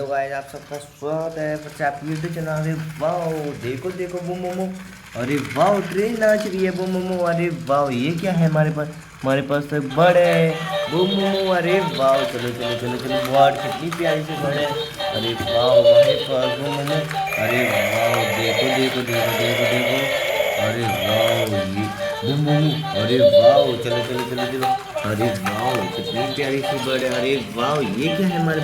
Hello guys, आप सबका स्वागत है फिर से आपकी यूट्यूब चैनल। अरे वाह, देखो देखो बूम मोमो। अरे वाह, ट्रेन नाच रही है बूम मोमो। अरे वाह, ये क्या है हमारे पास तो बर्ड है बूम मोमो। अरे वाह, चलो चलो चलो चलो, बर्ड कितनी प्यारी सी बर्ड है। अरे वाह, हमारे पास बूम मोमो। अरे वाह, देखो देखो देखो देखो देखो। अरे वाह, ये बूम मोमो। अरे वाह, चलो चलो चलो चलो। अरे वाह, कितनी प्यारी सी बर्ड है। अरे वाह, ये क्या है हमारे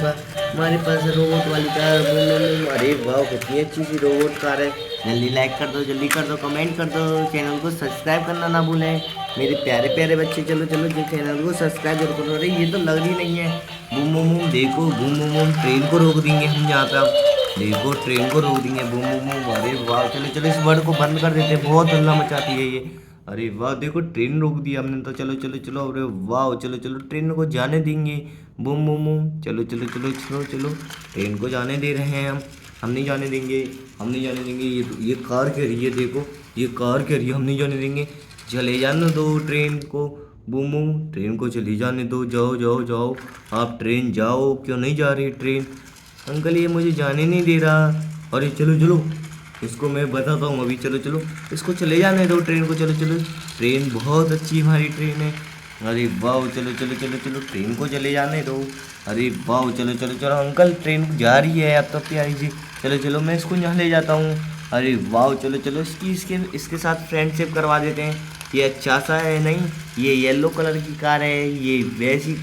पास रोबोट वाली कार बूम बूम बूम। अरे वाह, कितनी अच्छी सी रोबोट कार है। जल्दी लाइक कर दो, जल्दी कर दो, कमेंट कर दो, चैनल को सब्सक्राइब करना ना भूलें मेरे प्यारे प्यारे बच्चे। चलो चलो जो चैनल को सब्सक्राइब जरूर करो। अरे ये तो लग रही नहीं है बूम बूम बूम। देखो बूम बूम बूम, ट्रेन को रोक देंगे हम यहाँ पे अब। देखो ट्रेन को रोक देंगे बूम बूम बूम। अरे वाह, चलो चलो इस वर्ड को बंद कर देते हैं, बहुत हल्ला मचाती है ये। अरे वाह, देखो ट्रेन रोक दी हमने तो। चलो चलो चलो, अरे वाह, चलो चलो ट्रेन को जाने देंगे बूम बूम बूम। चलो चलो चलो चलो चलो, ट्रेन को जाने दे रहे हैं हम नहीं जाने देंगे, हम नहीं जाने देंगे। ये कार कह रही है, देखो ये कार कह रही है हम नहीं जाने देंगे। चले जाने दो ट्रेन को बूम बूम, ट्रेन को चली जाने दो। जाओ जाओ जाओ, आप ट्रेन जाओ। क्यों नहीं जा रही ट्रेन? अंकल ये मुझे जाने नहीं दे रहा। अरे चलो चलो, इसको मैं बताता हूँ अभी। चलो चलो, इसको चले जाने दो ट्रेन को। चलो चलो, ट्रेन बहुत अच्छी हमारी ट्रेन है। अरे वाह, चलो चलो चलो चलो, ट्रेन को चले जाने दो। अरे वाह, चलो चलो चलो अंकल, ट्रेन जा रही है अब तो प्यारी सी। चलो चलो, मैं इसको यहाँ ले जाता हूँ। अरे वाह, चलो चलो, इसके साथ फ्रेंडशिप करवा देते हैं। ये अच्छा सा है नहीं, ये येलो कलर की कार है, ये वैसी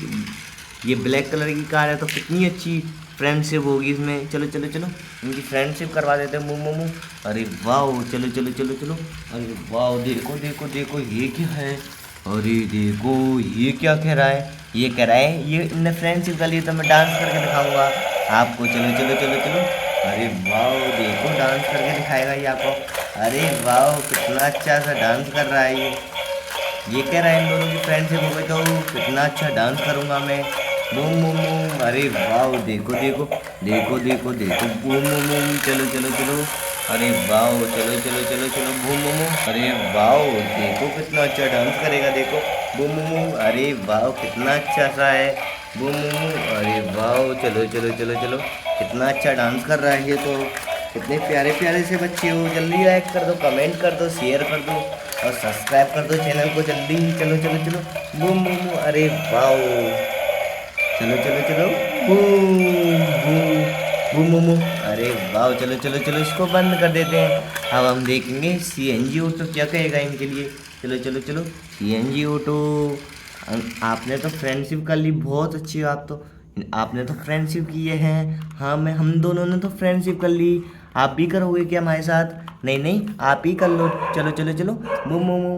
ये ब्लैक कलर की कार है, तो कितनी अच्छी फ्रेंडशिप होगी इसमें। चलो चलो चलो, इनकी फ्रेंडशिप करवा देते हैं मोमो मोमो। अरे वाह, चलो चलो चलो चलो। अरे वाह, देखो देखो देखो, ये क्या है? अरे देखो, ये क्या कह रहा है? ये कह रहा है ये इन फ्रेंडशिप का लिए तो मैं डांस करके दिखाऊंगा आपको। चलो चलो चलो चलो। अरे वाह, देखो डांस करके दिखाएगा ये आपको। अरे वाह, कितना अच्छा सा डांस कर रहा है ये कह रहा है इन दोनों की फ्रेंडशिप हो गई तो कितना अच्छा डांस करूंगा मैं बूम बूम बूम। अरे वाह, देखो देखो देखो देखो देखो, बूम बूम बूम। चलो चलो चलो। अरे वाह, चलो चलो चलो चलो, बूम बूम बूम। अरे वाह, देखो कितना अच्छा डांस करेगा, देखो बूम बूम बूम। अरे वाह, कितना अच्छा सा है बूम बूम बूम। अरे वाह, चलो चलो चलो चलो, कितना अच्छा डांस कर रहा है ये तो। कितने प्यारे प्यारे से बच्चे हो। जल्दी लाइक कर दो, कमेंट कर दो, शेयर कर दो और सब्सक्राइब कर दो चैनल को जल्दी। चलो चलो चलो, बूम बूम बूम। अरे वाह, चलो चलो चलो, boom boom boom boom boom. अरे वाह, चलो चलो चलो, इसको बंद कर देते हैं। अब हम देखेंगे सीएनजी ऑटो क्या कहेगा इनके लिए। चलो चलो चलो, सीएनजी ऑटो, आपने तो फ्रेंडशिप कर ली, बहुत अच्छी। आपने तो फ्रेंडशिप की है। हाँ, मैं हम दोनों ने तो फ्रेंडशिप कर ली। आप भी करोगे क्या हमारे साथ? नहीं नहीं, आप ही कर लो। चलो चलो चलो, बूम बूम बूम।